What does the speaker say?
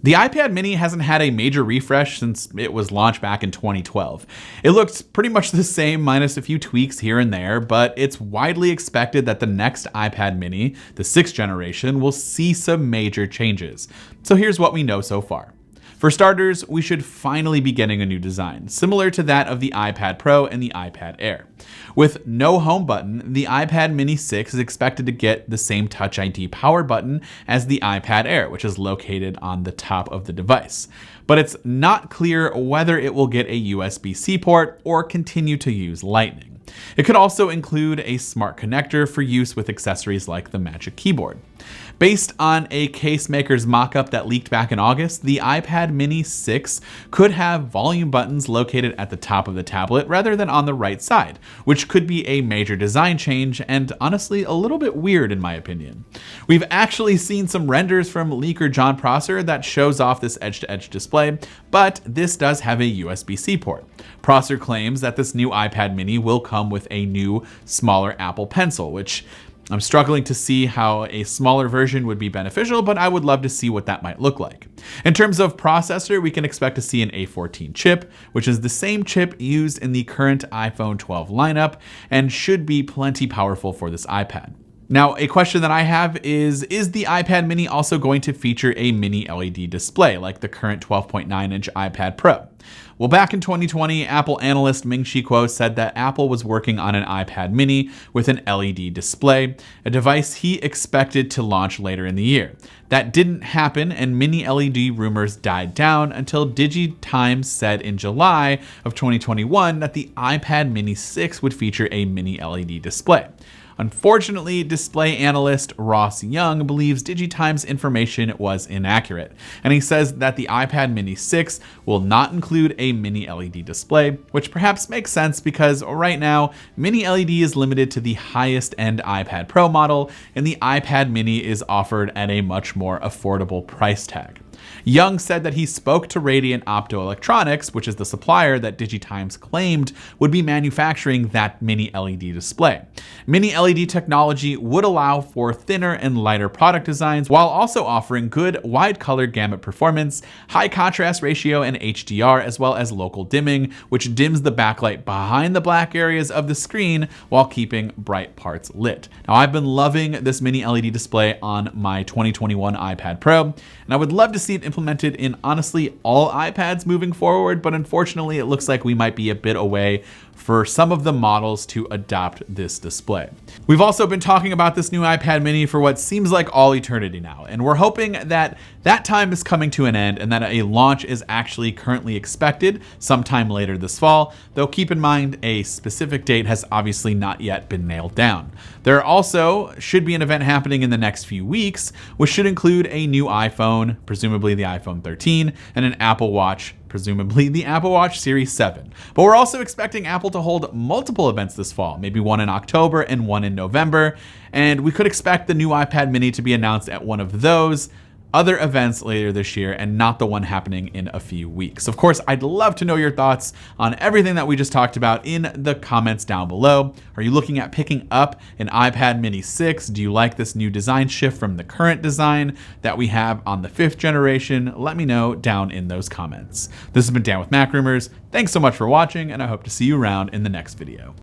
The iPad mini hasn't had a major refresh since it was launched back in 2012. It looked pretty much the same minus a few tweaks here and there, but it's widely expected that the next iPad mini, the 6th generation, will see some major changes. So here's what we know so far. For starters, we should finally be getting a new design, similar to that of the iPad Pro and the iPad Air. With no home button, the iPad mini 6 is expected to get the same Touch ID power button as the iPad Air, which is located on the top of the device. But it's not clear whether it will get a USB-C port or continue to use Lightning. It could also include a smart connector for use with accessories like the Magic Keyboard. Based on a Casemaker's mock-up that leaked back in August, the iPad mini 6 could have volume buttons located at the top of the tablet rather than on the right side, which could be a major design change and honestly a little bit weird in my opinion. We've actually seen some renders from leaker John Prosser that shows off this edge-to-edge display, but this does have a USB-C port. Prosser claims that this new iPad mini will come with a new, smaller Apple Pencil, which I'm struggling to see how a smaller version would be beneficial, but I would love to see what that might look like. In terms of processor, we can expect to see an A14 chip, which is the same chip used in the current iPhone 12 lineup and should be plenty powerful for this iPad. Now, a question that I have is the iPad mini also going to feature a mini LED display like the current 12.9-inch iPad Pro? Well, back in 2020, Apple analyst Ming-Chi Kuo said that Apple was working on an iPad mini with an LED display, a device he expected to launch later in the year. That didn't happen, and mini LED rumors died down until DigiTimes said in July of 2021 that the iPad mini 6 would feature a mini LED display. Unfortunately, display analyst Ross Young believes DigiTimes' information was inaccurate, and he says that the iPad mini 6 will not include a mini LED display, which perhaps makes sense because right now, mini LED is limited to the highest end iPad Pro model, and the iPad mini is offered at a much more affordable price tag. Young said that he spoke to Radiant Optoelectronics, which is the supplier that DigiTimes claimed would be manufacturing that mini LED display. Mini LED technology would allow for thinner and lighter product designs while also offering good wide color gamut performance, high contrast ratio and HDR, as well as local dimming, which dims the backlight behind the black areas of the screen while keeping bright parts lit. Now, I've been loving this mini LED display on my 2021 iPad Pro, and I would love to see it implemented in honestly all iPads moving forward, but unfortunately it looks like we might be a bit away for some of the models to adopt this display. We've also been talking about this new iPad mini for what seems like all eternity now, and we're hoping that that time is coming to an end and that a launch is actually currently expected sometime later this fall, though keep in mind a specific date has obviously not yet been nailed down. There also should be an event happening in the next few weeks, which should include a new iPhone, presumably the iPhone 13, and an Apple Watch, presumably the Apple Watch Series 7. But we're also expecting Apple to hold multiple events this fall, maybe one in October and one in November, and we could expect the new iPad mini to be announced at one of those other events later this year and not the one happening in a few weeks. Of course, I'd love to know your thoughts on everything that we just talked about in the comments down below. Are you looking at picking up an iPad mini 6? Do you like this new design shift from the current design that we have on the 5th generation? Let me know down in those comments. This has been Dan with MacRumors. Thanks so much for watching, and I hope to see you around in the next video.